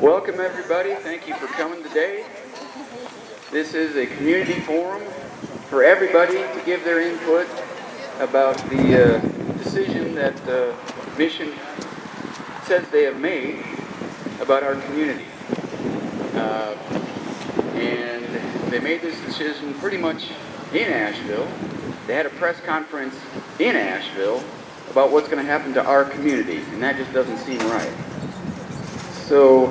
Welcome everybody, thank you for coming today. This is a community forum for everybody to give their input about the decision that the mission says they have made about our community. And they made this decision pretty much in Asheville. They had a press conference in Asheville about what's going to happen to our community, and that just doesn't seem right. So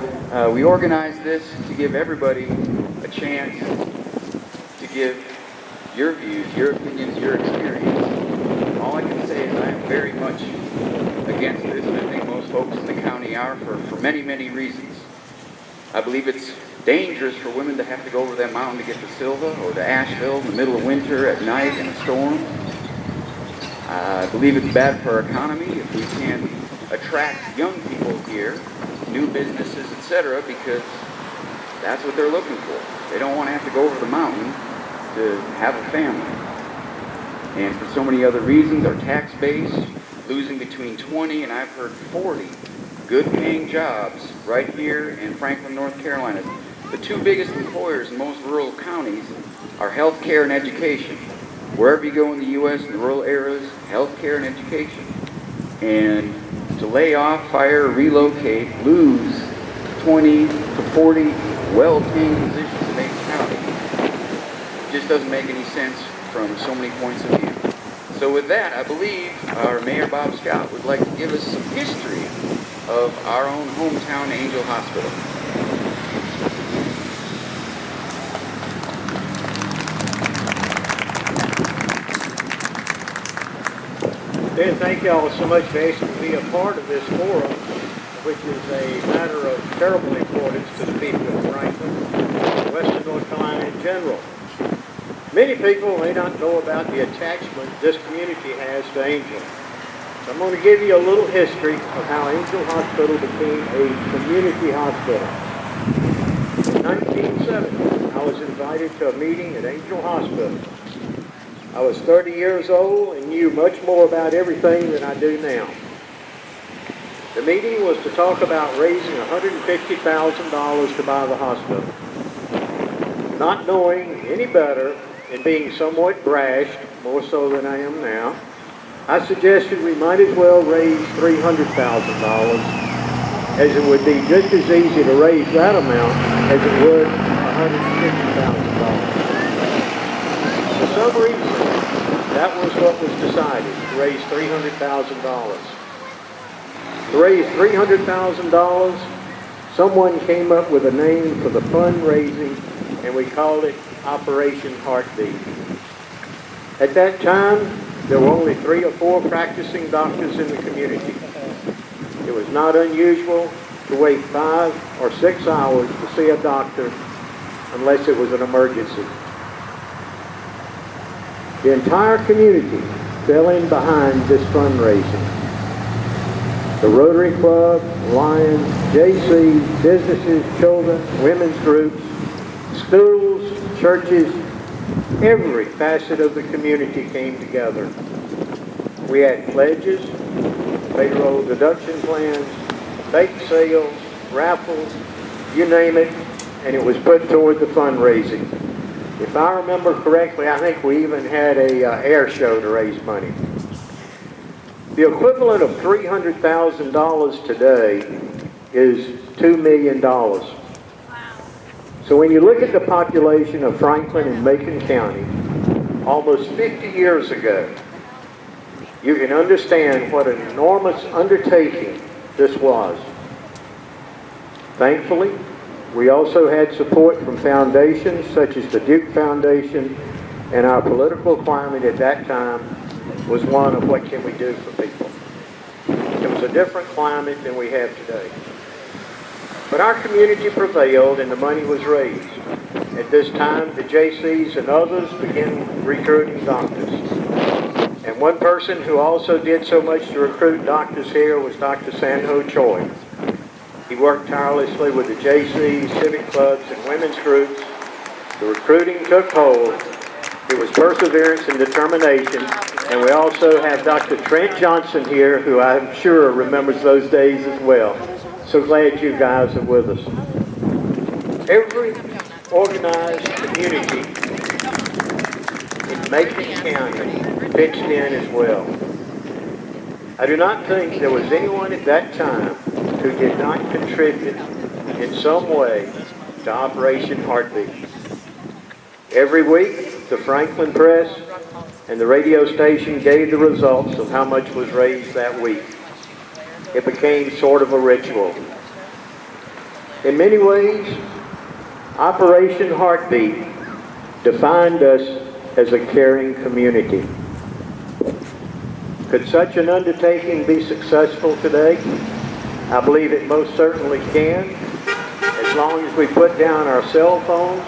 we organized this to give everybody a chance to give your views, your opinions, your experience. All I can say is I am very much against this, and I think most folks in the county are for many, many reasons. I believe it's dangerous for women to have to go over that mountain to get to Silva or to Asheville in the middle of winter at night in a storm. I believe it's bad for our economy if we can't attract young people here, new businesses, etc., because that's what they're looking for. They don't want to have to go over the mountain to have a family. And for so many other reasons, our tax base, losing between 20 and I've heard 40 good-paying jobs right here in Franklin, North Carolina. The two biggest employers in most rural counties are healthcare and education. Wherever you go in the U.S., in the rural areas, healthcare and education. And to lay off, fire, relocate, lose 20 to 40 well-paying positions in Macon County just doesn't make any sense from so many points of view. So with that, I believe our Mayor Bob Scott would like to give us some history of our own hometown Angel Hospital. Dan, thank you all so much for asking me to be a part of this forum, which is a matter of terrible importance to the people of Franklin and Western North Carolina in general. Many people may not know about the attachment this community has to Angel. So I'm going to give you a little history of how Angel Hospital became a community hospital. In 1970, I was invited to a meeting at Angel Hospital. I was 30 years old and knew much more about everything than I do now. The meeting was to talk about raising $150,000 to buy the hospital. Not knowing any better and being somewhat brash, more so than I am now, I suggested we might as well raise $300,000, as it would be just as easy to raise that amount as it would $150,000. For some reason, that was what was decided, to raise $300,000. To raise $300,000, someone came up with a name for the fundraising, and we called it Operation Heartbeat. At that time, there were only 3 or 4 practicing doctors in the community. It was not unusual to wait 5 or 6 hours to see a doctor unless it was an emergency. The entire community fell in behind this fundraising. The Rotary Club, Lions, JC, businesses, children, women's groups, schools, churches, every facet of the community came together. We had pledges, payroll deduction plans, bake sales, raffles, you name it, and it was put toward the fundraising. If I remember correctly, I think we even had a air show to raise money. The equivalent of $300,000 today is $2 million. So when you look at the population of Franklin and Macon County, almost 50 years ago, you can understand what an enormous undertaking this was. Thankfully, we also had support from foundations such as the Duke Foundation, and our political climate at that time was one of what can we do for people. It was a different climate than we have today. But our community prevailed and the money was raised. At this time, the JCs and others began recruiting doctors. And one person who also did so much to recruit doctors here was Dr. Sanho Choi. He worked tirelessly with the JCs, civic clubs, and women's groups. The recruiting took hold. It was perseverance and determination. And we also have Dr. Trent Johnson here, who I'm sure remembers those days as well. So glad you guys are with us. Every organized community in Macon County pitched in as well. I do not think there was anyone at that time who did not contribute in some way to Operation Heartbeat. Every week, the Franklin Press and the radio station gave the results of how much was raised that week. It became sort of a ritual. In many ways, Operation Heartbeat defined us as a caring community. Could such an undertaking be successful today? I believe it most certainly can, as long as we put down our cell phones,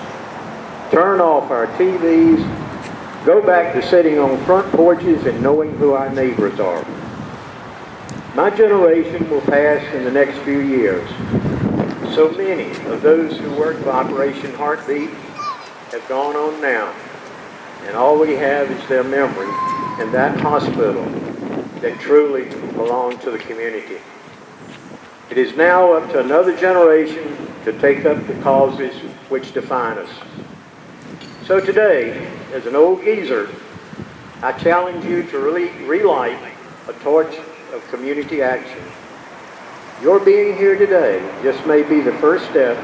turn off our TVs, go back to sitting on front porches and knowing who our neighbors are. My generation will pass in the next few years. So many of those who worked for Operation Heartbeat have gone on now, and all we have is their memory and that hospital that truly belonged to the community. It is now up to another generation to take up the causes which define us. So today, as an old geezer, I challenge you to relight a torch of community action. Your being here today just may be the first step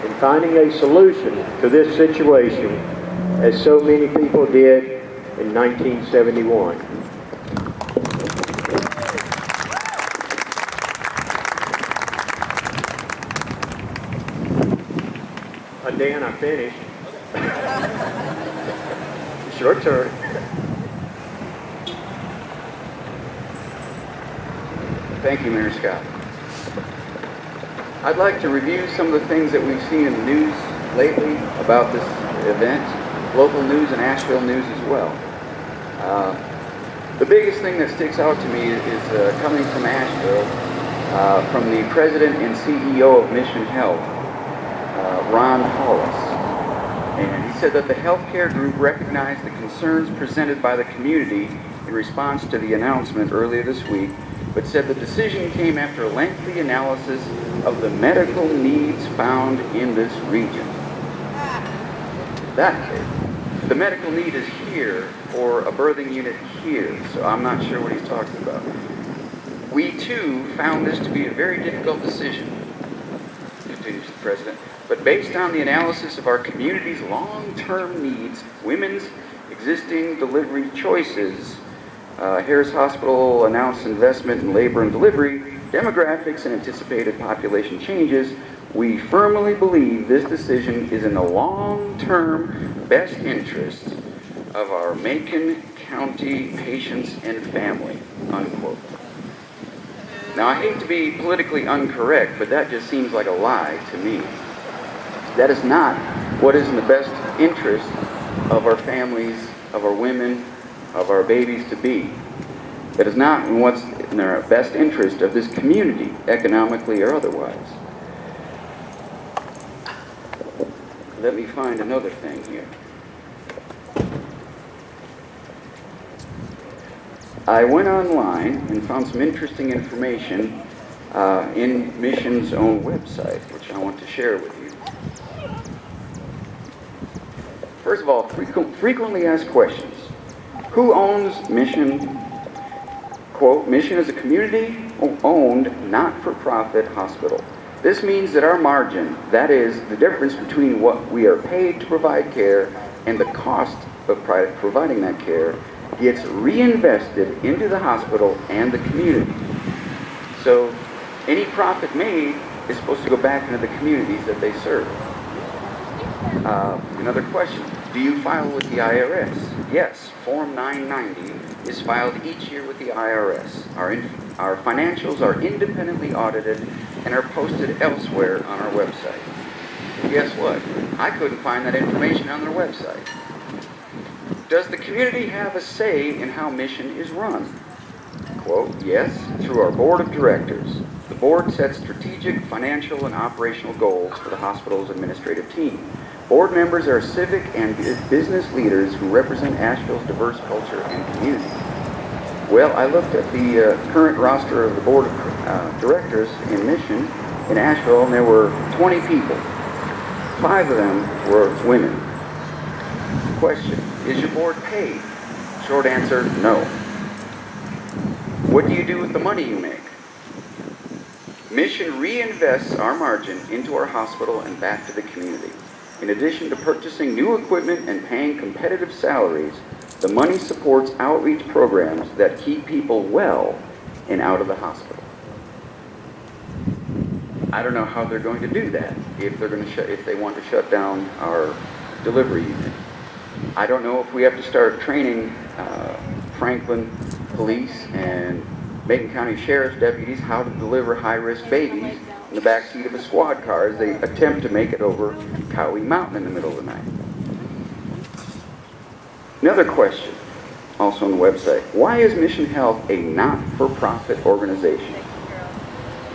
in finding a solution to this situation, as so many people did in 1971. Dan, I finished. It's your turn. Thank you, Mayor Scott. I'd like to review some of the things that we've seen in the news lately about this event, local news and Asheville news as well. The biggest thing that sticks out to me is coming from Asheville, from the president and CEO of Mission Health, Ron Hollis. And he said that the healthcare group recognized the concerns presented by the community in response to the announcement earlier this week, but said the decision came after a lengthy analysis of the medical needs found in this region. The medical need is here, or a birthing unit here, so I'm not sure what he's talking about. We too found this to be a very difficult decision, continues the president, but based on the analysis of our community's long-term needs, women's existing delivery choices, Harris Hospital announced investment in labor and delivery, demographics and anticipated population changes, we firmly believe this decision is in the long-term best interest of our Macon County patients and family, unquote. Now, I hate to be politically incorrect, but that just seems like a lie to me. That is not what is in the best interest of our families, of our women, of our babies to be. That is not in what's in the best interest of this community, economically or otherwise. Let me find another thing here. I went online and found some interesting information in Mission's own website, which I want to share with you. First of all, frequently asked questions. Who owns Mission? Quote, Mission is a community-owned, not-for-profit hospital. This means that our margin, that is, the difference between what we are paid to provide care and the cost of providing that care, gets reinvested into the hospital and the community. So any profit made is supposed to go back into the communities that they serve. Another question, do you file with the IRS? Yes, Form 990 is filed each year with the IRS. Our financials are independently audited and are posted elsewhere on our website. And guess what? I couldn't find that information on their website. Does the community have a say in how Mission is run? Quote, yes, through our board of directors. The board sets strategic, financial, and operational goals for the hospital's administrative team. Board members are civic and business leaders who represent Asheville's diverse culture and community. Well, I looked at the current roster of the board of directors in mission in Asheville, and there were 20 people. 5 of them were women. Question, is your board paid? Short answer, no. What do you do with the money you make? Mission reinvests our margin into our hospital and back to the community. In addition to purchasing new equipment and paying competitive salaries, the money supports outreach programs that keep people well and out of the hospital. I don't know how they're going to do that if they want to shut down our delivery unit. I don't know if we have to start training Franklin Police and Macon County Sheriff's deputies how to deliver high-risk babies in the backseat of a squad car as they attempt to make it over Cowie Mountain in the middle of the night. Another question, also on the website, why is Mission Health a not-for-profit organization?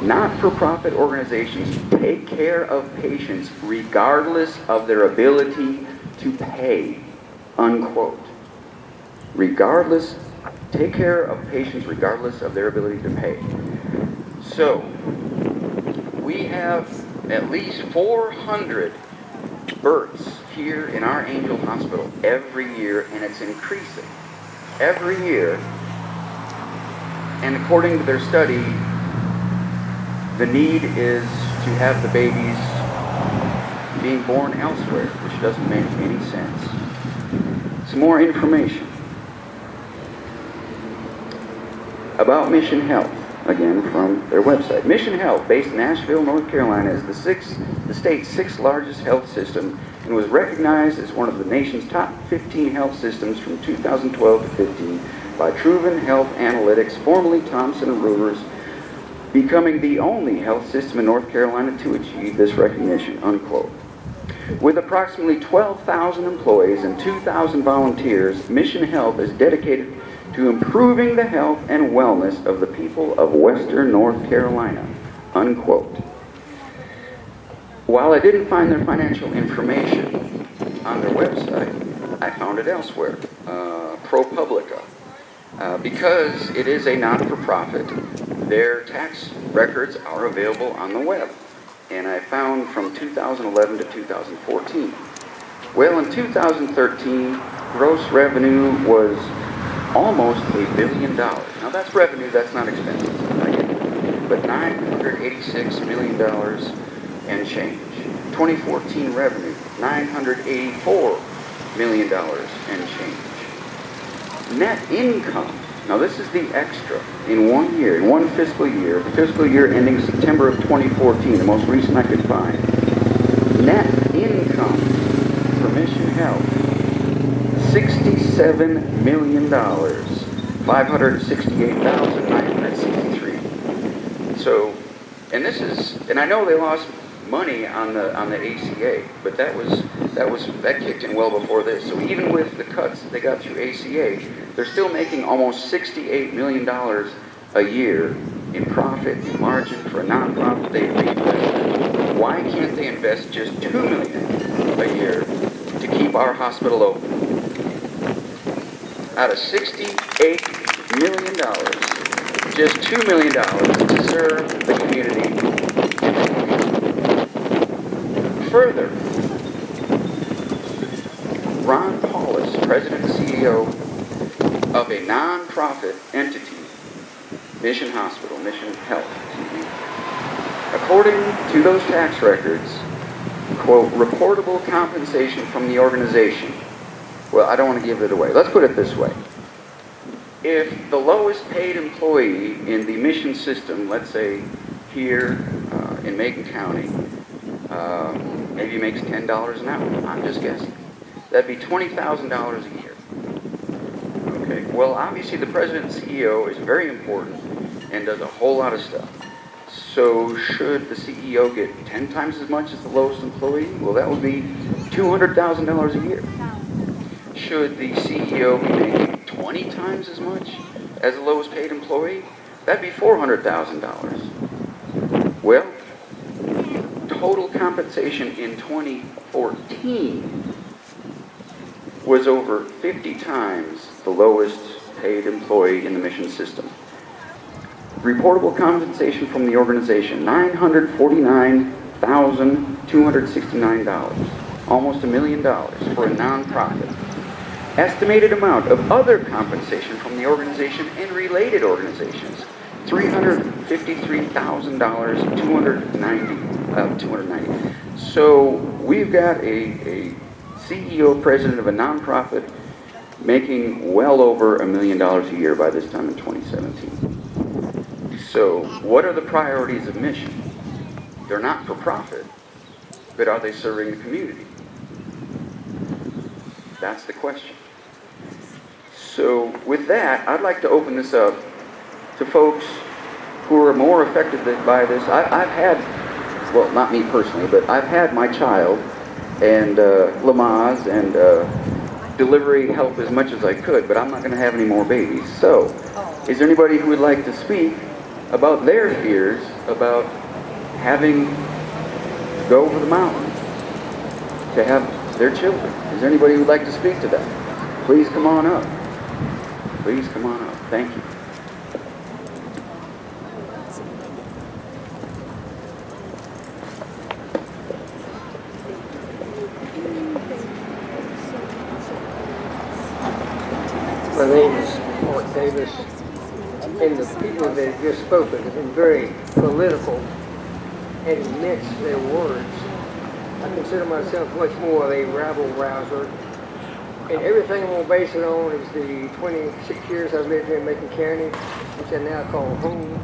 Not-for-profit organizations take care of patients regardless of their ability to pay, unquote. Take care of patients regardless of their ability to pay. So, we have at least 400 births here in our Angel Hospital every year, and it's increasing every year. And according to their study, the need is to have the babies being born elsewhere, which doesn't make any sense. Some more information about Mission Health, again from their website. Mission Health, based in Asheville, North Carolina, is the state's 6th largest health system and was recognized as one of the nation's top 15 health systems from 2012 to 15 by Truven Health Analytics, formerly Thomson Reuters, becoming the only health system in North Carolina to achieve this recognition, unquote. With approximately 12,000 employees and 2,000 volunteers, Mission Health is dedicated to improving the health and wellness of the people of Western North Carolina, unquote. While I didn't find their financial information on their website, I found it elsewhere, ProPublica. Because it is a not-for-profit, their tax records are available on the web. And I found from 2011 to 2014. Well, in 2013, gross revenue was almost $1 billion. Now that's revenue, that's not expenses, I get it. But $986 million and change. 2014 revenue, $984 million and change. Net income, now this is the extra, in 1 year, in one fiscal year ending September of 2014, the most recent I could find. Net income for Mission Health, $67 million, $568,963. So, and I know they lost money on the ACA, but that kicked in well before this. So even with the cuts they got through ACA, they're still making almost $68 million a year in profit, in margin for a nonprofit they reinvest. Why can't they invest just $2 million a year to keep our hospital open? Out of $68 million, just $2 million to serve the community. Further, Ron Paulus, President and CEO of a non-profit entity, Mission Health, according to those tax records, quote, reportable compensation from the organization. Well, I don't want to give it away. Let's put it this way. If the lowest paid employee in the mission system, let's say here in Macon County, maybe makes $10 an hour, I'm just guessing, that'd be $20,000 a year. Okay, well, obviously the president and CEO is very important and does a whole lot of stuff. So should the CEO get 10 times as much as the lowest employee? Well, that would be $200,000 a year. Should the CEO be making 20 times as much as the lowest paid employee? That'd be $400,000. Well, total compensation in 2014 was over 50 times the lowest paid employee in the mission system. Reportable compensation from the organization, $949,269, almost $1 million for a nonprofit. Estimated amount of other compensation from the organization and related organizations, $353,000, 290. So we've got a CEO, president of a nonprofit, making well over $1 million a year by this time in 2017. So what are the priorities of mission? They're not for profit, but are they serving the community? That's the question. So with that, I'd like to open this up to folks who are more affected by this. I've had, well, not me personally, but I've had my child and Lamaze and delivery help as much as I could, but I'm not going to have any more babies. So, is there anybody who would like to speak about their fears about having to go over the mountain to have their children? Is there anybody who would like to speak to that? Please come on up. Please come on up. Thank you. My name is Mark Davis, and the people that have just spoken have been very political and mince their words. I consider myself much more of a rabble-rouser, and everything I'm going to base it on is the 26 years I've lived here in Macon County, which I now call home,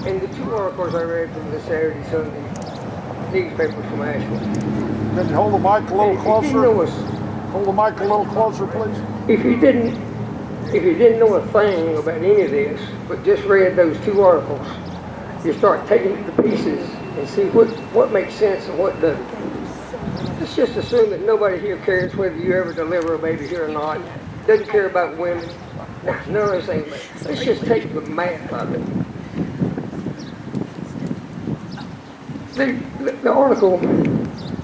and the 2 articles I read from the Saturday, Sunday newspapers from Asheville. Can you hold the mic a little closer? Hold the mic a little closer, please. If you didn't know a thing about any of this, but just read those 2 articles, you start taking it to pieces and see what makes sense and what doesn't. Let's just assume that nobody here cares whether you ever deliver a baby here or not. Doesn't care about women. None of those things. Let's just take the math of it. The article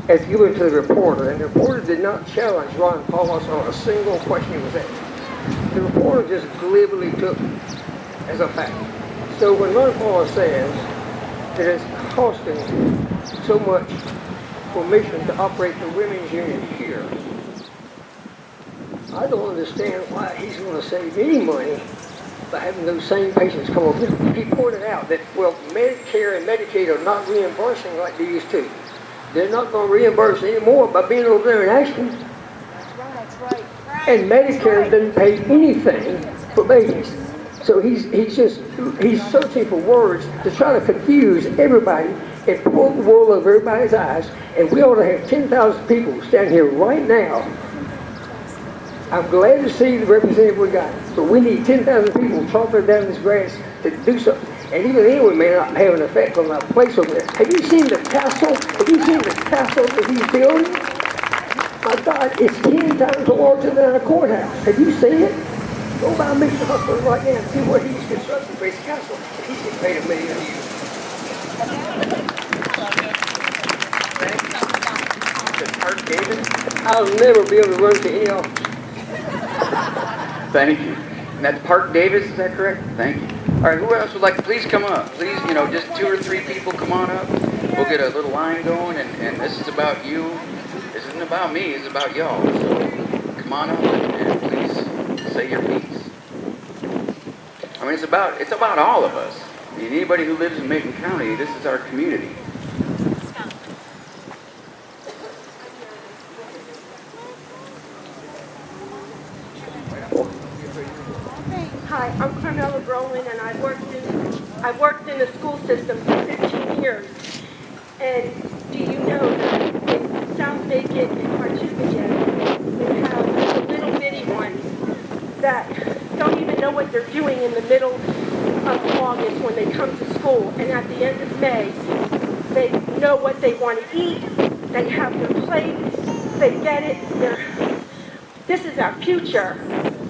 as given to the reporter, and the reporter did not challenge Ron Paulus on a single question he was asked. The reporter just glibly took it as a fact. So when Ron Paulus says that it's costing so much for Mission to operate the women's unit here, I don't understand why he's going to save any money by having those same patients come over here. He pointed out that, well, Medicare and Medicaid are not reimbursing like they used to. They're not going to reimburse anymore by being over there in Ashland. That's right. And Medicare doesn't pay anything for babies. So he's searching for words to try to confuse everybody and pull the wool over everybody's eyes. And we ought to have 10,000 people standing here right now. I'm glad to see the representative we got, but we need 10,000 people chopping down this grass to do something. And even then, we may not have an effect on our place over there. Have you seen the castle? Have you seen the castle that he's building? My God, it's 10 times larger than a courthouse. Have you seen it? Go by Mission Hospital right now and see what he's constructing for his castle. He's getting paid $1 million a year. Park Davis? I'll never be able to run to any office. Thank you. And that's Park Davis, is that correct? Thank you. All right, who else would like to please come up? Please, just 2 or 3 people come on up. We'll get a little line going, and this is about you. This isn't about me, it's about y'all. So come on up and please say your piece. I mean, it's about all of us. I mean, anybody who lives in Macon County, this is our community. Hi, I'm Carmela Brolin, and I've worked in the school system for 15 years. And do you know that in South Macon and Parchippigan, they have the little bitty ones that don't even know what they're doing in the middle of August when they come to school, and at the end of May, they know what they want to eat. They have their plates. They get it. This is our future.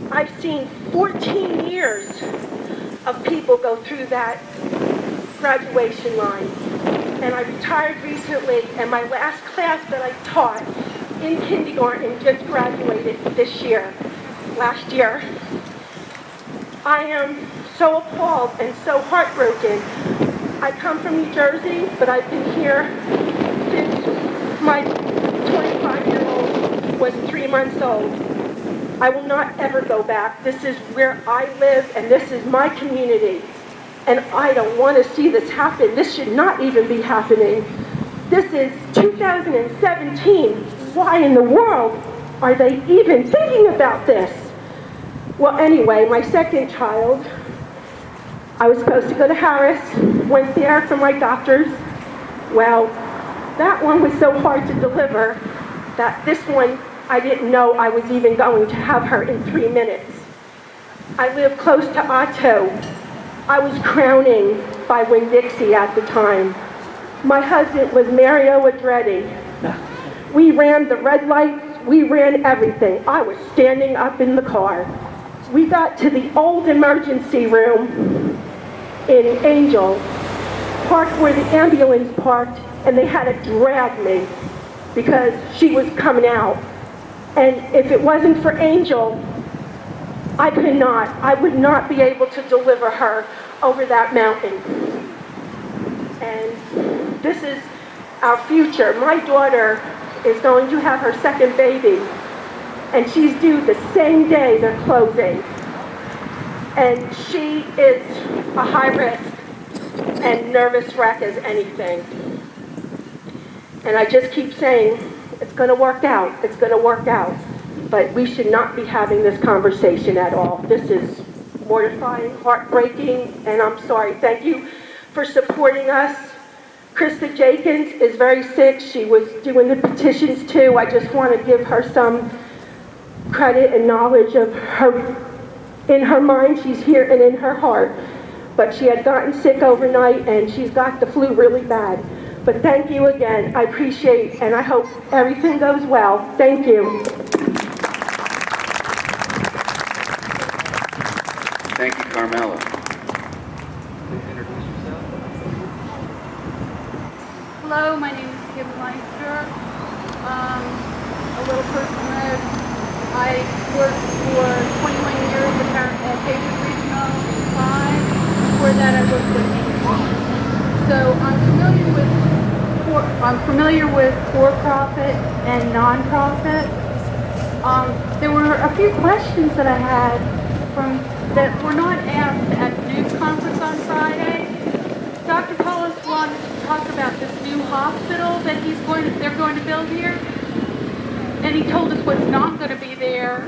I've seen 14 years of people go through that graduation line. And I retired recently, and my last class that I taught in kindergarten just graduated last year. I am so appalled and so heartbroken. I come from New Jersey, but I've been here since my 25-year-old was 3 months old. I will not ever go back. This is where I live, and this is my community. And I don't want to see this happen. This should not even be happening. This is 2017. Why in the world are they even thinking about this? Well, anyway, my second child, I was supposed to go to Harris, went there for my doctors. Well, that one was so hard to deliver that this one, I didn't know I was even going to have her in 3 minutes. I live close to Otto. I was crowning by Winn-Dixie at the time. My husband was Mario Andretti. We ran the red lights, we ran everything. I was standing up in the car. We got to the old emergency room in Angel, parked where the ambulance parked, and they had to drag me because she was coming out. And if it wasn't for Angel, I would not be able to deliver her over that mountain. And this is our future. My daughter is going to have her second baby, and she's due the same day they're closing. And she is a high risk and nervous wreck as anything. And I just keep saying, it's going to work out, it's going to work out. But we should not be having this conversation at all. This is mortifying, heartbreaking, and I'm sorry. Thank you for supporting us. Krista Jenkins is very sick. She was doing the petitions too. I just want to give her some credit and knowledge of her. In her mind, she's here, and in her heart. But she had gotten sick overnight, and she's got the flu really bad. But thank you again. I appreciate, and I hope everything goes well. Thank you. Thank you, Carmela. Please introduce yourself. Hello, my name is Kim Meister. A little personal note. I worked for 21 years at Hayward Regional 5. Before that, I worked with Angel. So I'm familiar with for-profit and non-profit. There were a few questions that I had that were not asked at the news conference on Friday. Dr. Polis wanted to talk about this new hospital that they're going to build here. And he told us what's not going to be there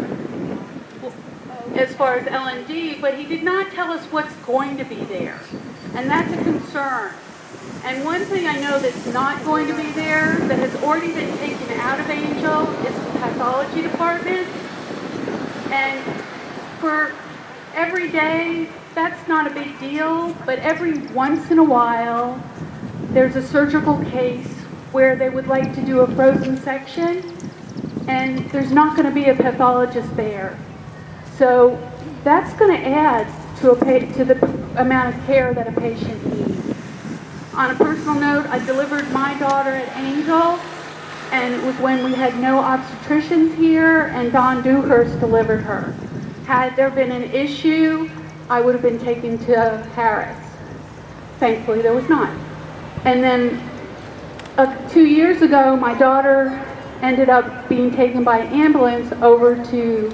as far as L&D, but he did not tell us what's going to be there. And that's a concern. And one thing I know that's not going to be there, that has already been taken out of Angel, is the pathology department. And for every day, that's not a big deal, but every once in a while, there's a surgical case where they would like to do a frozen section, and there's not going to be a pathologist there. So that's going to add to the amount of care that a patient needs. On a personal note, I delivered my daughter at Angel, and it was when we had no obstetricians here, and Don Dewhurst delivered her. Had there been an issue, I would have been taken to Harris. Thankfully, there was not. And then 2 years ago, my daughter ended up being taken by ambulance over to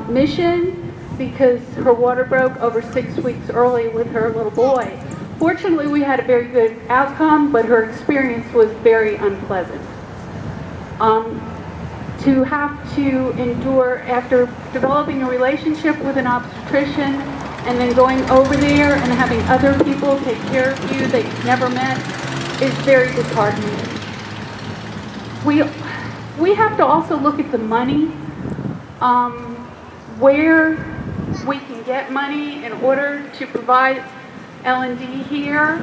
Mission because her water broke over 6 weeks early with her little boy. Fortunately, we had a very good outcome, but her experience was very unpleasant. To have to endure, after developing a relationship with an obstetrician and then going over there and having other people take care of you that you've never met, is very disheartening. We have to also look at the money, where we can get money in order to provide L&D here.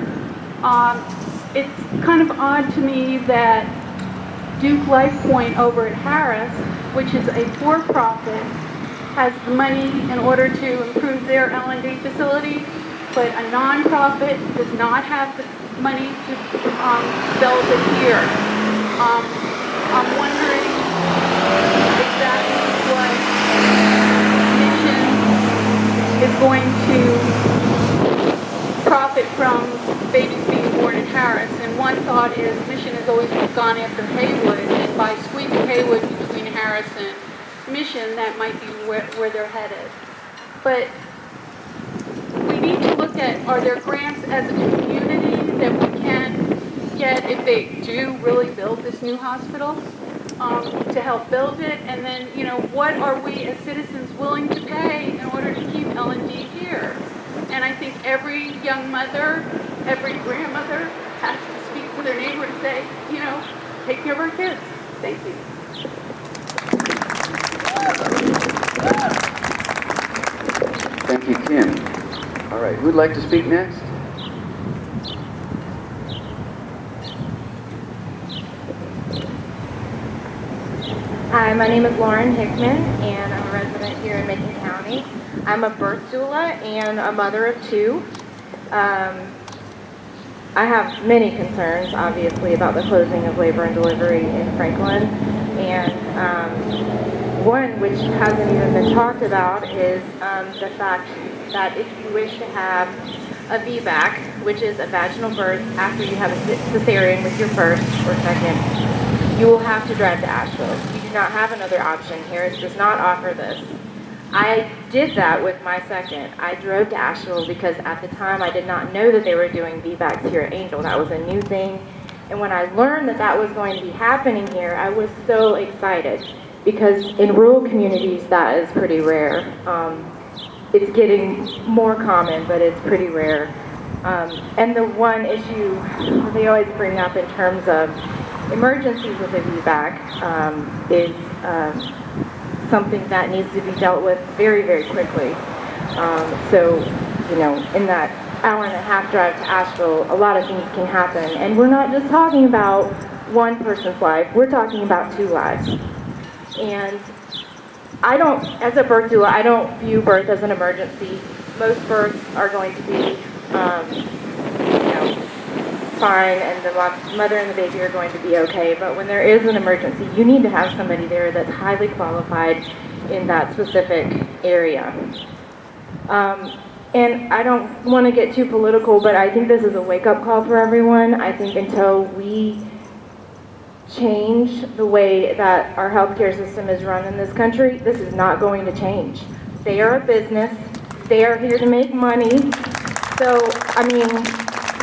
It's kind of odd to me that Duke Life Point over at Harris, which is a for-profit, has the money in order to improve their L&D facility, but a non-profit does not have the money to develop it here. I'm wondering exactly what Mission is going to profit from babies being born in Harris. And one thought is Mission has always gone after Haywood, and by squeezing Haywood between Harris and Mission, that might be where they're headed. But we need to look at, are there grants as a community that we can get if they do really build this new hospital to help build it? And then, what are we as citizens willing to pay in order to keep L&D here? And I think every young mother, every grandmother has to speak to their neighbor and say, take care of our kids. Thank you. Thank you, Kim. All right, who'd like to speak next? Hi, my name is Lauren Hickman, and I'm a resident here in Macon County. I'm a birth doula and a mother of two. I have many concerns, obviously, about the closing of labor and delivery in Franklin, and one which hasn't even been talked about is the fact that if you wish to have a VBAC, which is a vaginal birth after you have a cesarean with your first or second, you will have to drive to Asheville. You do not have another option. Harris does not offer this. I did that with my second. I drove to Asheville because at the time I did not know that they were doing VBACs here at Angel. That was a new thing. And when I learned that that was going to be happening here, I was so excited because in rural communities that is pretty rare. It's getting more common, but it's pretty rare. And the one issue they always bring up in terms of emergencies with a VBAC is something that needs to be dealt with very, very quickly. So, in that hour and a half drive to Asheville, a lot of things can happen. And we're not just talking about one person's life, we're talking about two lives. And as a birth doula, I don't view birth as an emergency. Most births are going to be, fine, and the mother and the baby are going to be okay. But when there is an emergency, you need to have somebody there that's highly qualified in that specific area. And I don't want to get too political, but I think this is a wake-up call for everyone. I think until we change the way that our healthcare system is run in this country, this is not going to change. They are a business. They are here to make money. So,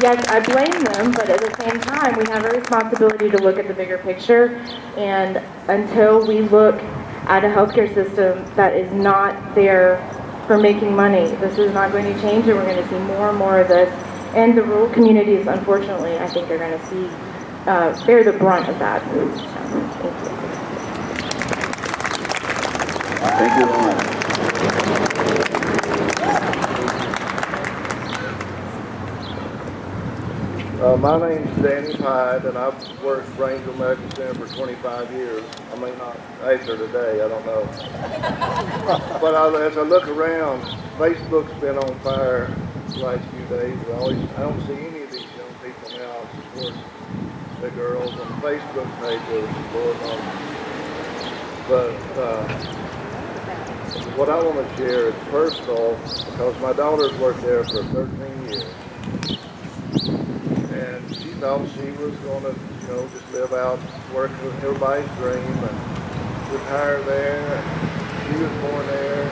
yes, I blame them, but at the same time, we have a responsibility to look at the bigger picture. And until we look at a healthcare system that is not there for making money, this is not going to change, and we're going to see more and more of this. And the rural communities, unfortunately, I think are going to see bear the brunt of that. Thank you, Lauren. My name's Danny Hyde, and I've worked for Angel Medical Center for 25 years. I may not answer today, I don't know. But as I look around, Facebook's been on fire the last few days. I don't see any of these young people now support the girls on the Facebook page that support them. But what I want to share is personal, because my daughter's worked there for 13 years. And she thought she was going to, just live out, work with everybody's dream and retire there. And she was born there.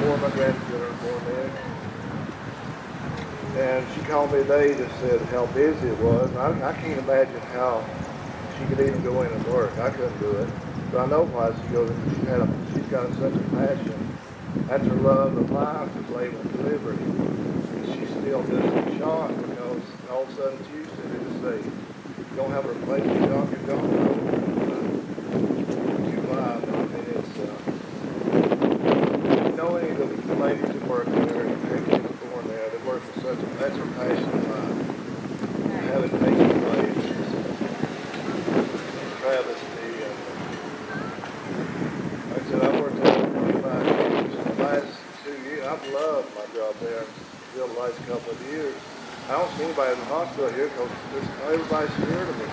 Four of my grandchildren were born there. And she called me today to said how busy it was. And I can't imagine how she could even go in and work. I couldn't do it. But I know why she goes in. She's got such a passion. That's her love of life, is labor and delivery. And she's still just shocked because all of a sudden Tuesday they just say, you don't have a replacement job, you're gone. You live. It's, any of the ladies that work there, the kids born there, they work for that's her passion of life. Have it taken place. Travesty. Like I said, I've worked there for 25 years. The last 2 years, I've loved my job there. Still the last couple of years. I don't see anybody in the hospital here because everybody's scared of me.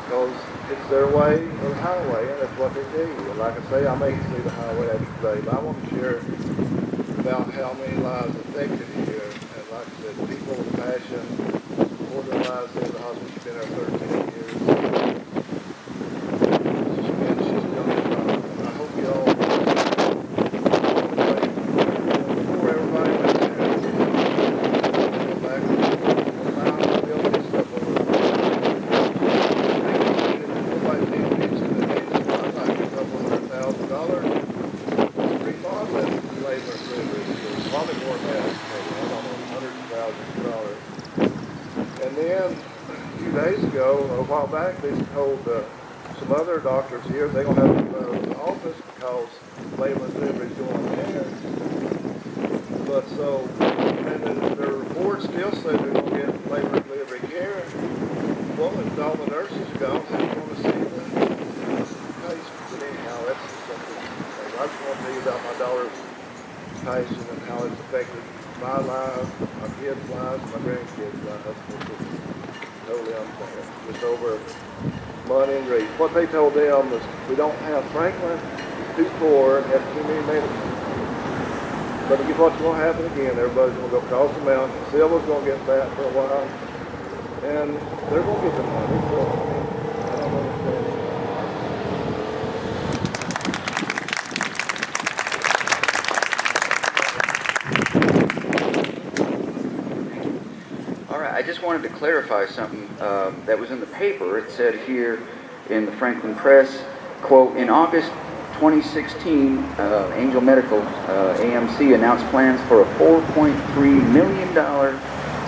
Because it's their way or the highway, and that's what they do. And like I say, I may see the highway every day, but I want to share about how many lives affected here. And like I said, people with passion for their lives in the hospital. She's been there 13 years. She's done a job. And I hope you all, before everybody went there, go back and find the building stuff over nobody paid attention to it. It's not like a couple $100,000. Remodel that labor privilege, probably more than that, maybe, I don't know, hundreds of thousands of dollars. And then, a few days ago, a while back, they told some other doctors here they're going to have an office because labor and delivery is going there. But so, and the report still said they're going to get labor and delivery care. Well, if all the nurses are gone, how are you going to see the patients? But anyhow, that's just something. I just want to tell you about my daughter's passion and how it's affected my life, my kids' lives, my grandkids' lives. It's just totally unfair. Just over money and greed. What they told them was, we don't have Franklin, too poor, and have too many medical. But guess what's going to happen again? Everybody's going to go across the mountain. Silver's going to get fat for a while, and they're going to get the money. So, I don't understand. I just wanted to clarify something that was in the paper. It said here in the Franklin Press, quote, in August 2016, Angel Medical, AMC, announced plans for a $4.3 million,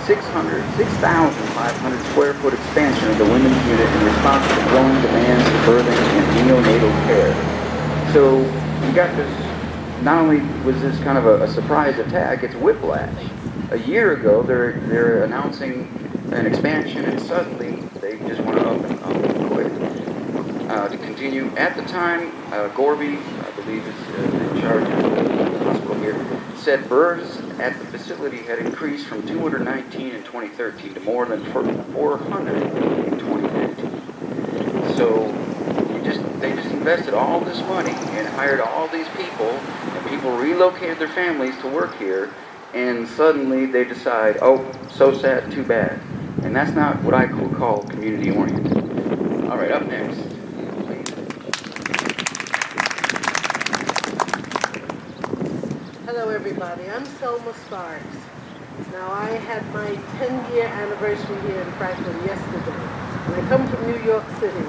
6,500 square foot expansion of the women's unit in response to growing demands for birthing and neonatal care. So you got this, not only was this kind of a surprise attack, it's whiplash. A year ago, they're announcing an expansion, and suddenly they just want to up and quit. To continue, at the time, Gorby, I believe is in charge of the hospital here, said births at the facility had increased from 219 in 2013 to more than 400 in 2015. So they just invested all this money and hired all these people, and people relocated their families to work here. And suddenly they decide, oh, so sad, too bad. And that's not what I would call community-oriented. All right, up next, please. Hello, everybody. I'm Selma Sparks. Now, I had my 10-year anniversary here in Franklin yesterday. And I come from New York City.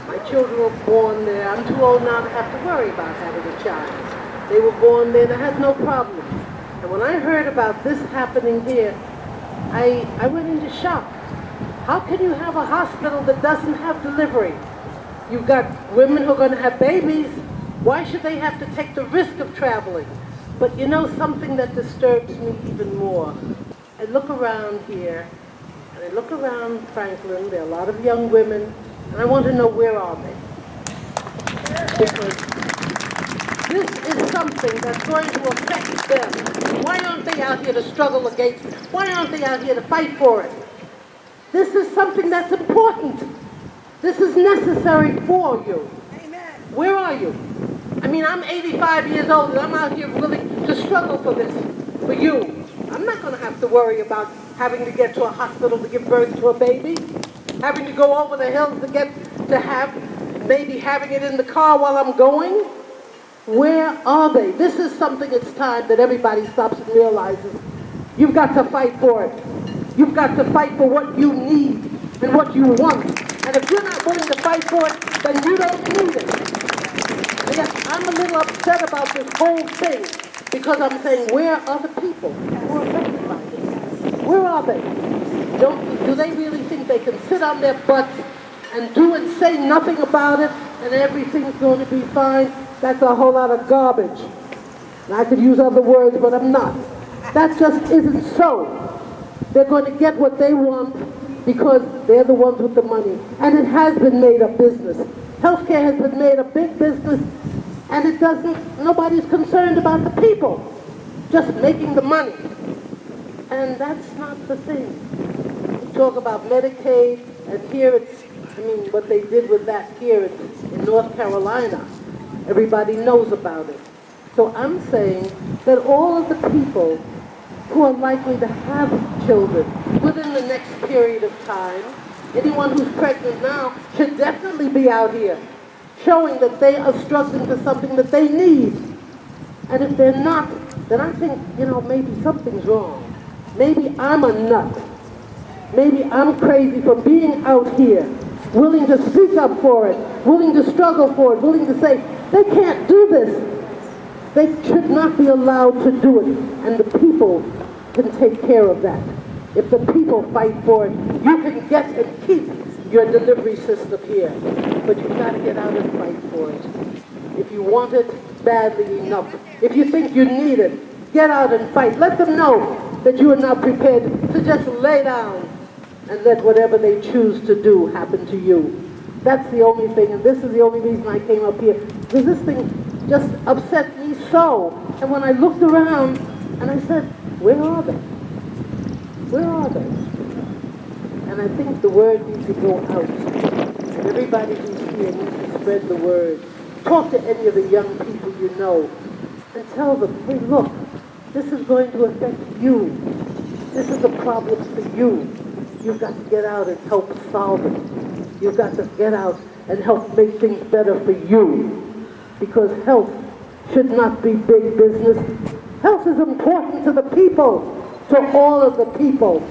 My children were born there. I'm too old now to have to worry about having a child. They were born there, and I had no problem. And when I heard about this happening here, I went into shock. How can you have a hospital that doesn't have delivery? You've got women who are going to have babies. Why should they have to take the risk of traveling? But you know something that disturbs me even more? I look around here, and I look around Franklin. There are a lot of young women, and I want to know, where are they? Because this is something that's going to affect them. Why aren't they out here to struggle against it? Why aren't they out here to fight for it? This is something that's important. This is necessary for you. Amen. Where are you? I mean, I'm 85 years old and I'm out here willing to struggle for this, for you. I'm not going to have to worry about having to get to a hospital to give birth to a baby, having to go over the hills to have, maybe having it in the car while I'm going. Where are they? This is something, it's time that everybody stops and realizes. You've got to fight for it. You've got to fight for what you need and what you want. And if you're not willing to fight for it, then you don't need it. And yes, I'm a little upset about this whole thing because I'm saying, where are the people who are affected by this? Where are they? Do they really think they can sit on their butts and do and say nothing about it and everything's going to be fine? That's a whole lot of garbage. And I could use other words, but I'm not. That just isn't so. They're going to get what they want because they're the ones with the money. And it has been made a business. Healthcare has been made a big business, and it doesn't, nobody's concerned about the people, just making the money. And that's not the thing. We talk about Medicaid, and here it's, I mean, what they did with that here in North Carolina. Everybody knows about it. So I'm saying that all of the people who are likely to have children within the next period of time, anyone who's pregnant now should definitely be out here showing that they are struggling for something that they need. And if they're not, then I think, maybe something's wrong. Maybe I'm a nut. Maybe I'm crazy for being out here, willing to speak up for it, willing to struggle for it, willing to say, they can't do this. They should not be allowed to do it. And the people can take care of that. If the people fight for it, you can get and keep your delivery system here. But you've got to get out and fight for it. If you want it badly enough, if you think you need it, get out and fight. Let them know that you are not prepared to just lay down and let whatever they choose to do happen to you. That's the only thing, and this is the only reason I came up here, because this thing just upset me so. And when I looked around, and I said, where are they? Where are they? And I think the word needs to go out. And everybody who's here needs to spread the word. Talk to any of the young people you know, and tell them, hey, look, this is going to affect you. This is a problem for you. You've got to get out and help solve it. You've got to get out and help make things better for you. Because health should not be big business. Health is important to the people, to all of the people.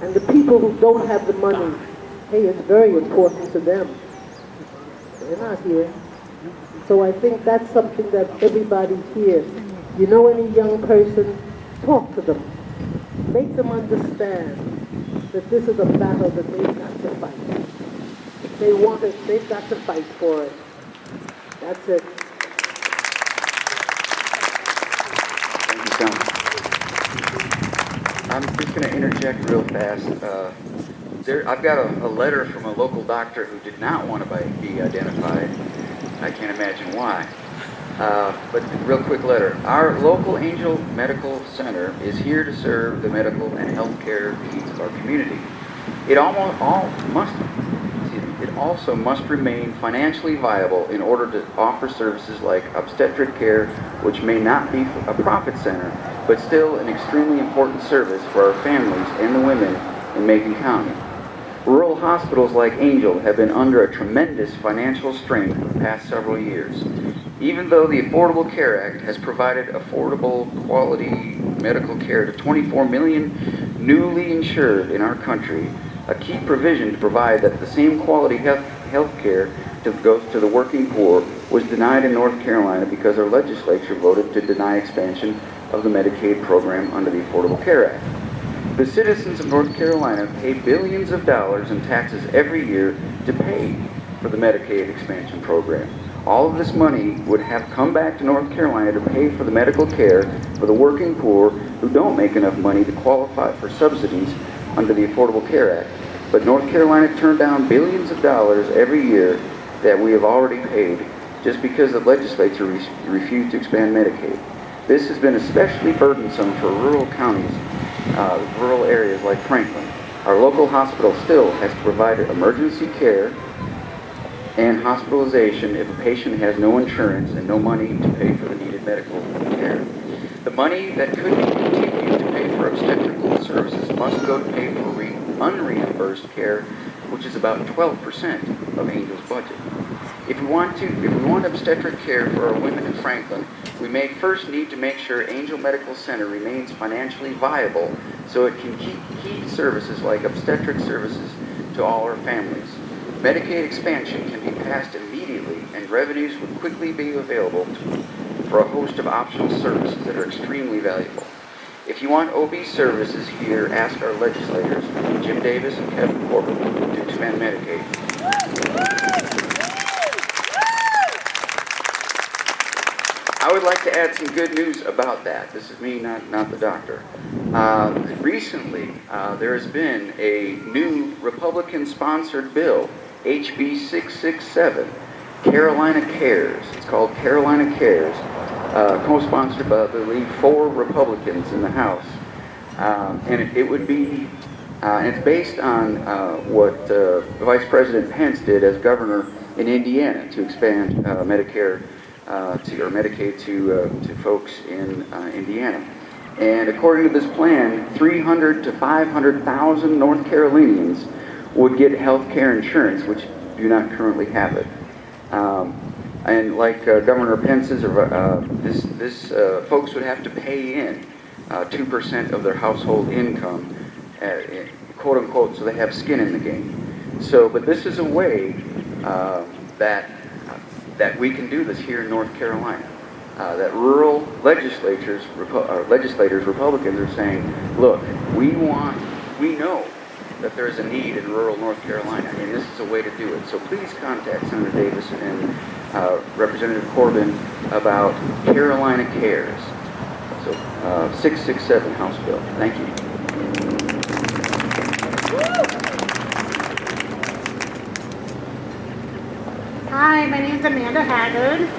And the people who don't have the money, hey, it's very important to them. They're not here. So I think that's something that everybody here, you know any young person, talk to them. Make them understand that this is a battle that they've got to fight. If they want it, they've got to fight for it. That's it. Thank you, Tom. I'm just going to interject real fast. I've got a letter from a local doctor who did not want to be identified. I can't imagine why. But real quick letter. Our local Angel Medical Center is here to serve the medical and healthcare needs of our community. It also must remain financially viable in order to offer services like obstetric care, which may not be a profit center, but still an extremely important service for our families and the women in Macon County. Rural hospitals like Angel have been under a tremendous financial strain for the past several years. Even though the Affordable Care Act has provided affordable, quality medical care to 24 million newly insured in our country, a key provision to provide that the same quality health care goes to the working poor was denied in North Carolina because our legislature voted to deny expansion of the Medicaid program under the Affordable Care Act. The citizens of North Carolina pay billions of dollars in taxes every year to pay for the Medicaid expansion program. All of this money would have come back to North Carolina to pay for the medical care for the working poor who don't make enough money to qualify for subsidies under the Affordable Care Act. But North Carolina turned down billions of dollars every year that we have already paid just because the legislature refused to expand Medicaid. This has been especially burdensome for rural counties, rural areas like Franklin. Our local hospital still has to provide emergency care and hospitalization if a patient has no insurance and no money to pay for the needed medical care. The money that could be continued to pay for obstetrical services must go to pay for unreimbursed care, which is about 12% of Angel's budget. If we want obstetric care for our women in Franklin, we may first need to make sure Angel Medical Center remains financially viable so it can keep key services like obstetric services to all our families. Medicaid expansion can be passed immediately and revenues would quickly be available for a host of optional services that are extremely valuable. If you want OB services here, ask our legislators, Jim Davis and Kevin Corbett, to expand Medicaid. I would like to add some good news about that. This is me, not the doctor. Recently, there has been a new Republican-sponsored bill, HB 667, Carolina Cares. It's called Carolina Cares, co-sponsored by, I believe, 4 Republicans in the House. And it would be, and it's based on what Vice President Pence did as governor in Indiana to expand Medicare or Medicaid to folks in Indiana. And according to this plan, 300 to 500,000 North Carolinians would get health care insurance, which do not currently have it. And like Governor Pence's, folks would have to pay in 2% of their household income, quote unquote, so they have skin in the game. So, but this is a way that we can do this here in North Carolina. That rural legislators, Republicans, are saying, look, we know that there is a need in rural North Carolina, and this is a way to do it. So please contact Senator Davis and Representative Corbin about Carolina Cares. So 667 House Bill. Thank you. Hi, my name is Amanda Haggard.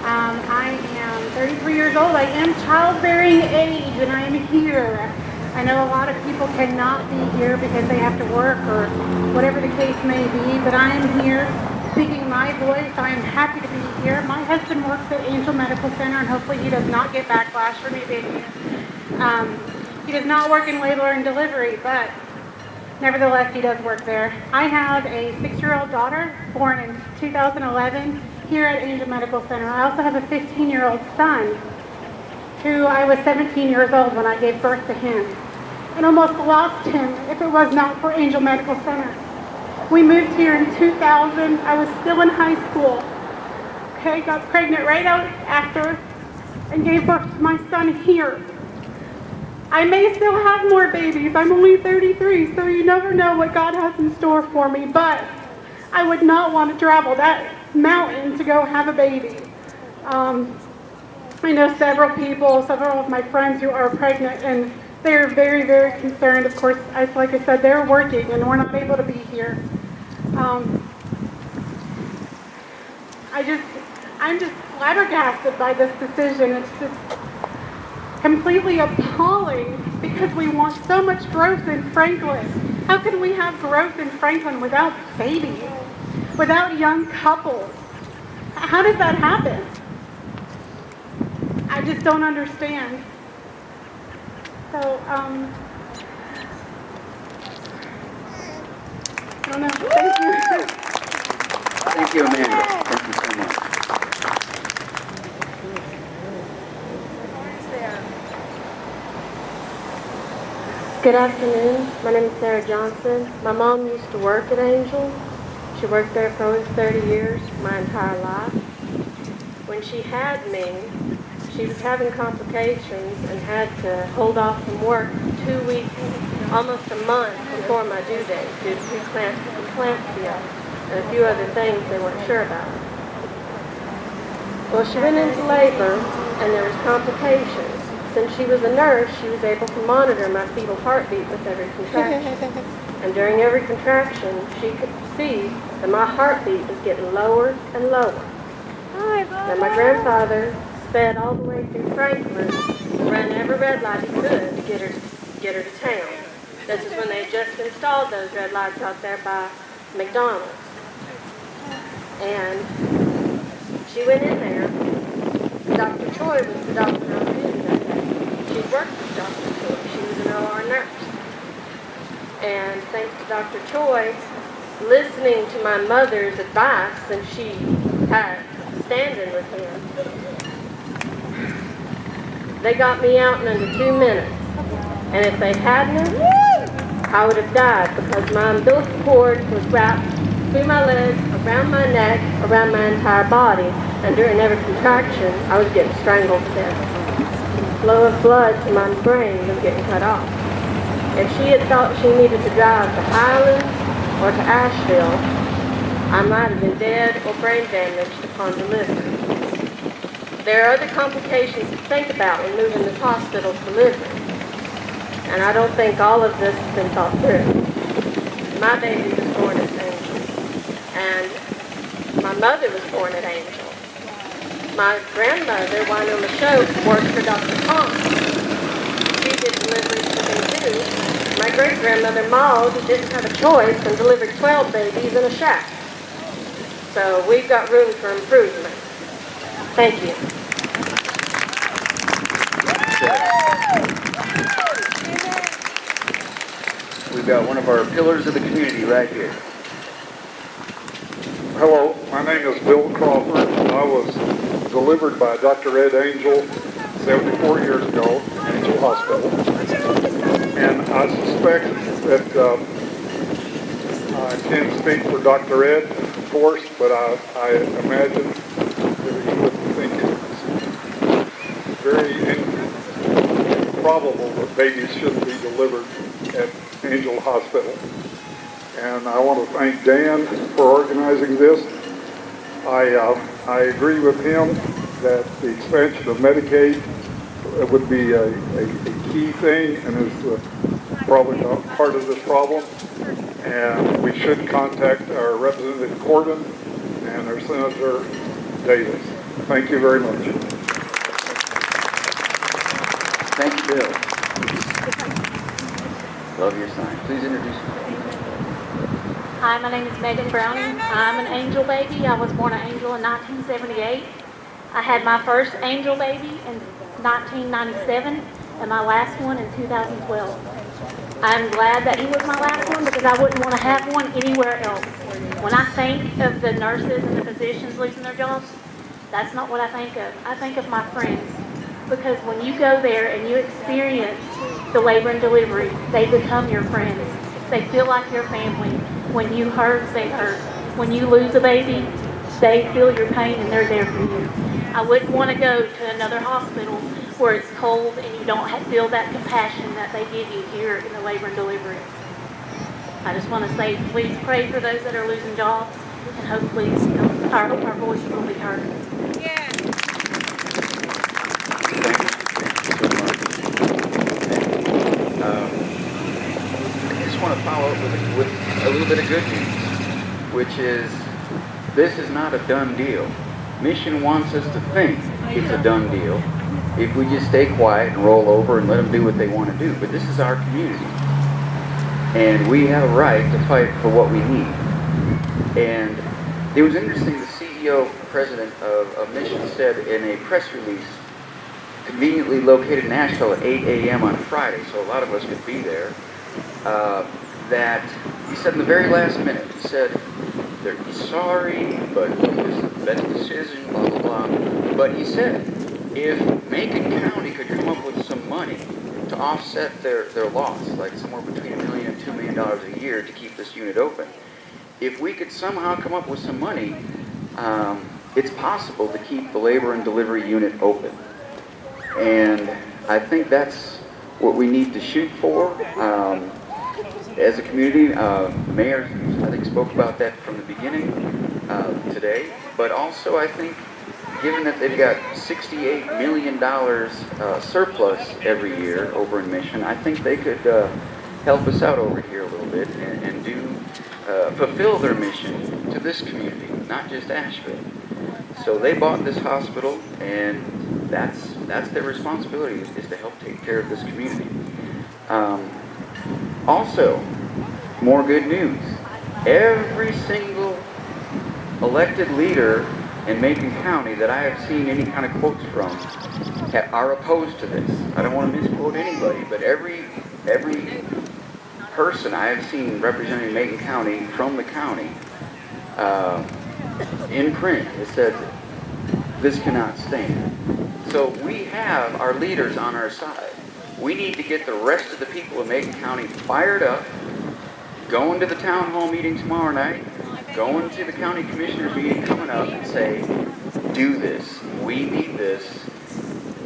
I am 33 years old. I am childbearing age, and I am here. I know a lot of people cannot be here because they have to work or whatever the case may be, but I am here speaking my voice. I am happy to be here. My husband works at Angel Medical Center, and hopefully he does not get backlash for me being here. He does not work in labor and delivery, but nevertheless, he does work there. I have a 6-year-old daughter born in 2011 here at Angel Medical Center. I also have a 15-year-old son who I was 17 years old when I gave birth to him, and almost lost him if it was not for Angel Medical Center. We moved here in 2000. I was still in high school. Okay, got pregnant right out after and gave birth to my son here. I may still have more babies. I'm only 33, so you never know what God has in store for me, but I would not want to travel that mountain to go have a baby. I know several of my friends who are pregnant, and they're very, very concerned. Of course, like I said, they're working, and we're not able to be here. I'm just flabbergasted by this decision. It's just completely appalling because we want so much growth in Franklin. How can we have growth in Franklin without babies, without young couples? How does that happen? I just don't understand. So, I don't know. Thank you. Thank you, Amanda. Thank you so much. Good afternoon. My name is Sarah Johnson. My mom used to work at Angel. She worked there for over 30 years, my entire life. When she had me, she was having complications and had to hold off from work 2 weeks, almost a month before my due date due to preeclampsia and a few other things they weren't sure about. Well, she went into labor and there was complications. Since she was a nurse, she was able to monitor my fetal heartbeat with every contraction. And during every contraction, she could see that my heartbeat was getting lower and lower. Now, my grandfather sped all the way through Franklin and ran every red light he could to get her to town. This is when they just installed those red lights out there by McDonald's. And she went in there. Dr. Choi was the doctor I was using that day. She worked with Dr. Choi. She was an OR nurse. And thanks to Dr. Choi listening to my mother's advice, and she had standing with him, they got me out in under 2 minutes. And if they hadn't, I would have died because my umbilical cord was wrapped through my legs, around my neck, around my entire body, and during every contraction, I was getting strangled to death. Flow of blood to my brain was getting cut off. If she had thought she needed to drive to Highlands or to Asheville, I might have been dead or brain damaged upon delivery. There are other complications to think about when moving this hospital to delivery, and I don't think all of this has been thought through. My baby was born at Angel, and my mother was born at Angel. My grandmother, Wynoma Shope, worked for Dr. Thomas. She did deliveries for me too. My great-grandmother, Maud, didn't have a choice and delivered 12 babies in a shack. So we've got room for improvement. Thank you. We've got one of our pillars of the community right here. Hello, my name is Bill Crawford. I was delivered by Dr. Ed Angel 74 years ago at Angel Hospital. And I suspect that I can't speak for Dr. Ed, of course, but I imagine that he would think it's very improbable that babies shouldn't be delivered at Angel Hospital. And I want to thank Dan for organizing this. I agree with him that the expansion of Medicaid would be a key thing and is probably not part of this problem. And we should contact our Representative Corden and our Senator Davis. Thank you very much. Thank you, Bill. Love your sign. Please introduce yourself. Hi, my name is Megan Browning. I'm an angel baby. I was born an angel in 1978. I had my first angel baby in 1997 and my last one in 2012. I'm glad that he was my last one because I wouldn't want to have one anywhere else. When I think of the nurses and the physicians losing their jobs, that's not what I think of. I think of my friends. Because when you go there and you experience the labor and delivery, they become your friends. They feel like your family. When you hurt, they hurt. When you lose a baby, they feel your pain and they're there for you. I wouldn't want to go to another hospital where it's cold and you don't feel that compassion that they give you here in the labor and delivery. I just want to say, please pray for those that are losing jobs, and hopefully our voices will be heard. Thank you so much. I just want to follow up with a little bit of good news, which is this is not a done deal. Mission wants us to think it's a done deal if we just stay quiet and roll over and let them do what they want to do. But this is our community, and we have a right to fight for what we need. And it was interesting, the CEO, president of Mission said in a press release, conveniently located in Nashville at 8 a.m. on Friday, so a lot of us could be there, that he said in the very last minute, he said, they're sorry, but this is the best decision, blah, blah, blah. But he said, if Macon County could come up with some money to offset their loss, like somewhere between $1 million and $2 million a year to keep this unit open, if we could somehow come up with some money, it's possible to keep the labor and delivery unit open. And I think that's what we need to shoot for. As a community, the mayor, I think, spoke about that from the beginning today. But also, I think, given that they've got $68 million surplus every year over in Mission, I think they could help us out over here a little bit and do fulfill their mission to this community, not just Asheville. So they bought this hospital, and that's their responsibility, is to help take care of this community. Also, more good news. Every single elected leader in Macon County that I have seen any kind of quotes from are opposed to this. I don't want to misquote anybody, but every person I have seen representing Macon County from the county in print has said this cannot stand. So we have our leaders on our side. We need to get the rest of the people of Macon County fired up, going to the town hall meeting tomorrow night, going to the county commissioners meeting coming up and say, do this. We need this.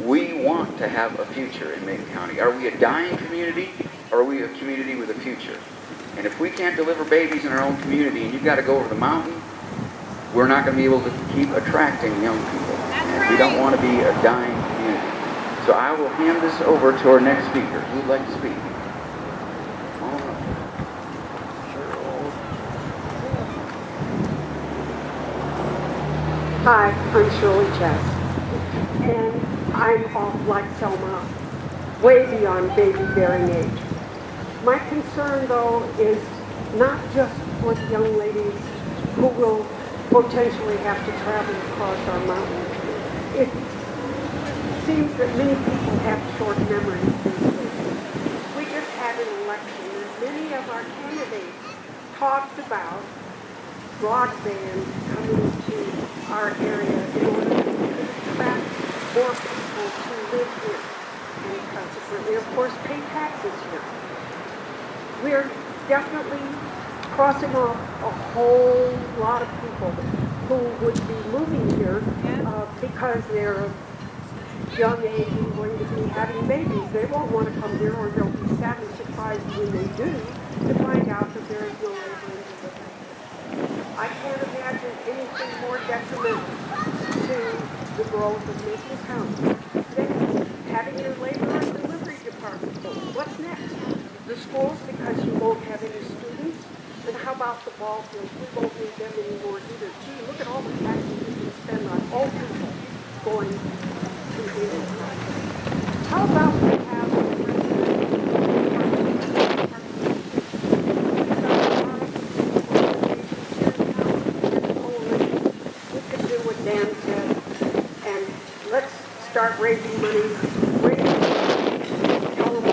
We want to have a future in Macon County. Are we a dying community, or are we a community with a future? And if we can't deliver babies in our own community and you've got to go over the mountain, we're not going to be able to keep attracting young people. We don't want to be a dying community. So I will hand this over to our next speaker. Who would like to speak? Hi, I'm Shirley Chess, and I'm off like Selma, way beyond baby-bearing age. My concern, though, is not just for the young ladies who will potentially have to travel across our mountains, it seems that many people have short memories these days. We just had an election, and many of our candidates talked about broadband coming to our area in order to attract more people to live here and consequently, of course, pay taxes here. We're definitely crossing off a whole lot of people who would be moving here because they're of young age and going to be having babies. They won't want to come here, or they'll be sadly surprised when they do to find out that there is no labor in delivery. I can't imagine anything more detrimental to the growth of Macon County than having your labor and delivery department closed. What's next? The schools, because you won't have any students. And how about the ball fields? We won't need them anymore either. Gee, look at all the taxes we can spend on old people going to England. How about we have a we can do what Dan said, and let's start raising money, tell them we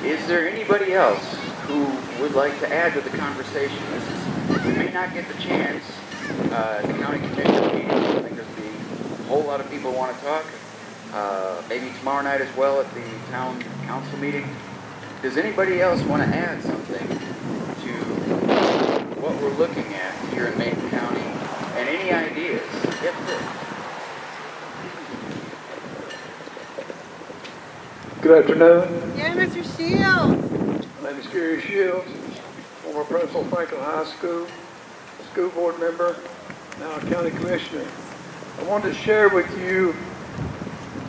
Is there anybody else who would like to add to the conversation? We may not get the chance at the county commission meeting. I think there's a whole lot of people who want to talk. Maybe tomorrow night as well at the town council meeting. Does anybody else want to add something to what we're looking at here in Macon County? And any ideas? Yes, sir. Good afternoon. Yeah, Mr. Shields. My name is Gary Shields, former principal of Franklin High School, school board member, now county commissioner. I wanted to share with you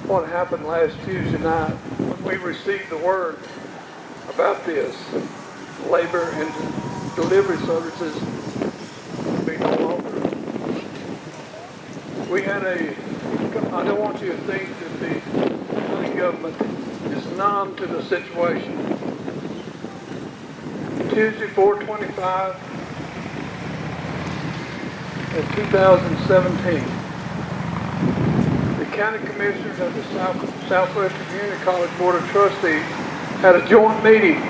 what happened last Tuesday night when we received the word about this. Labor and delivery services will be no longer. We had I don't want you to think that the county government is numb to the situation. Tuesday, 4/25 of 2017, the county commissioners of the Southwest Community College Board of Trustees had a joint meeting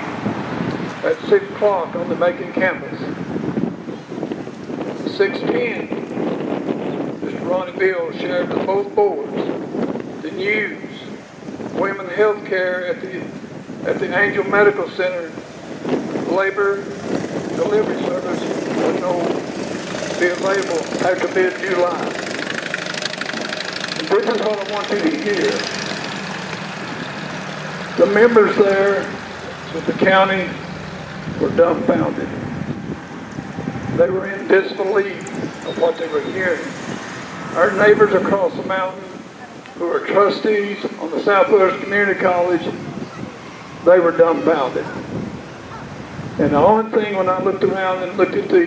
at 6 o'clock on the Macon campus. 6:10, Mr. Ronnie Bill shared with both boards the news. Women's health care at the Angel Medical Center, labor delivery service would be available after mid-July. And this is what I want you to hear. The members there with the county were dumbfounded. They were in disbelief of what they were hearing. Our neighbors across the mountain, who are trustees on the Southwest Community College, they were dumbfounded. And the only thing when I looked around and looked at the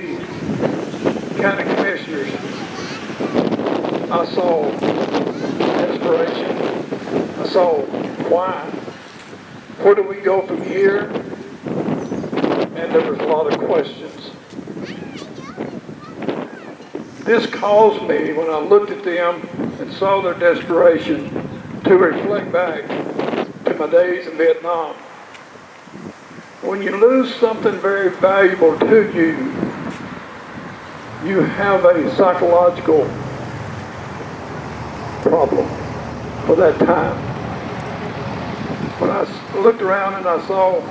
county commissioners, I saw desperation. I saw why. Where do we go from here? And there was a lot of questions. This caused me, when I looked at them and saw their desperation, to reflect back to my days in Vietnam. When you lose something very valuable to you, you have a psychological problem for that time. When I looked around and I saw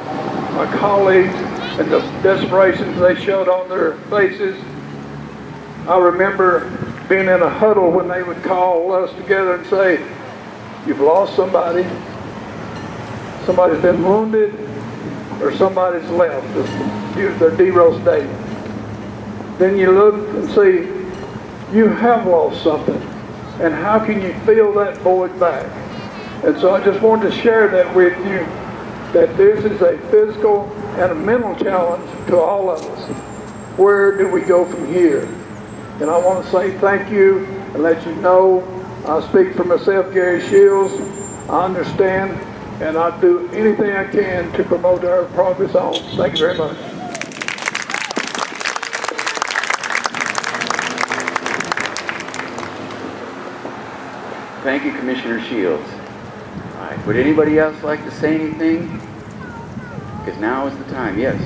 my colleagues and the desperation they showed on their faces, I remember being in a huddle when they would call us together and say, "You've lost somebody, somebody's been wounded, or somebody's left," use their DROS date. Then you look and see, you have lost something, and how can you fill that void back? And so I just wanted to share that with you, that this is a physical and a mental challenge to all of us. Where do we go from here? And I want to say thank you and let you know, I speak for myself, Gary Shields. I understand and I'll do anything I can to promote our progress on. Thank you very much. Thank you, Commissioner Shields. All right, would anybody else like to say anything? Because now is the time. Yes.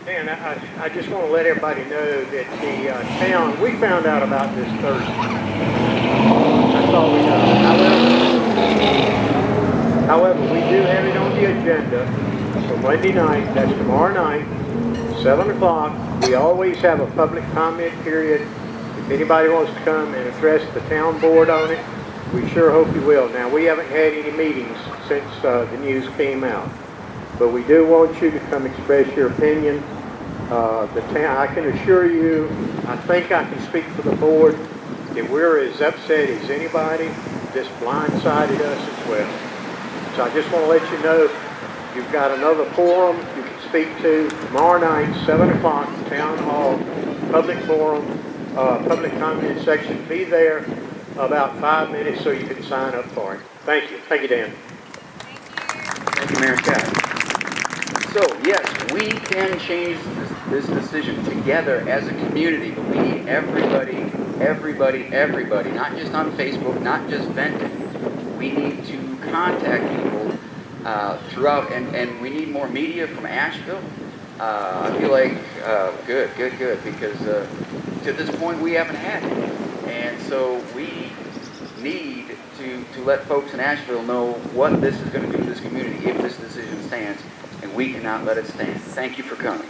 Dan, I just want to let everybody know that the town, we found out about this Thursday. That's all we know. However, we do have it on the agenda for Monday night, that's tomorrow night, 7 o'clock. We always have a public comment period. If anybody wants to come and address the town board on it, we sure hope you will. Now, we haven't had any meetings since the news came out, but we do want you to come express your opinion. The town, I can assure you, I think I can speak for the board, that we're as upset as anybody. This blindsided us as well. So I just want to let you know, you've got another forum you can speak to tomorrow night, 7 o'clock, Town Hall, public forum, public comment section. Be there about 5 minutes so you can sign up for it. Thank you. Thank you, Dan. Thank you, Mayor Scott. So, yes, we can change this decision together as a community, but we need everybody, not just on Facebook, not just venting. We need to contact people throughout, and we need more media from Asheville. I feel like, good, because to this point we haven't had it. And so we need to let folks in Asheville know what this is going to do to this community if this decision stands, and we cannot let it stand. Thank you for coming.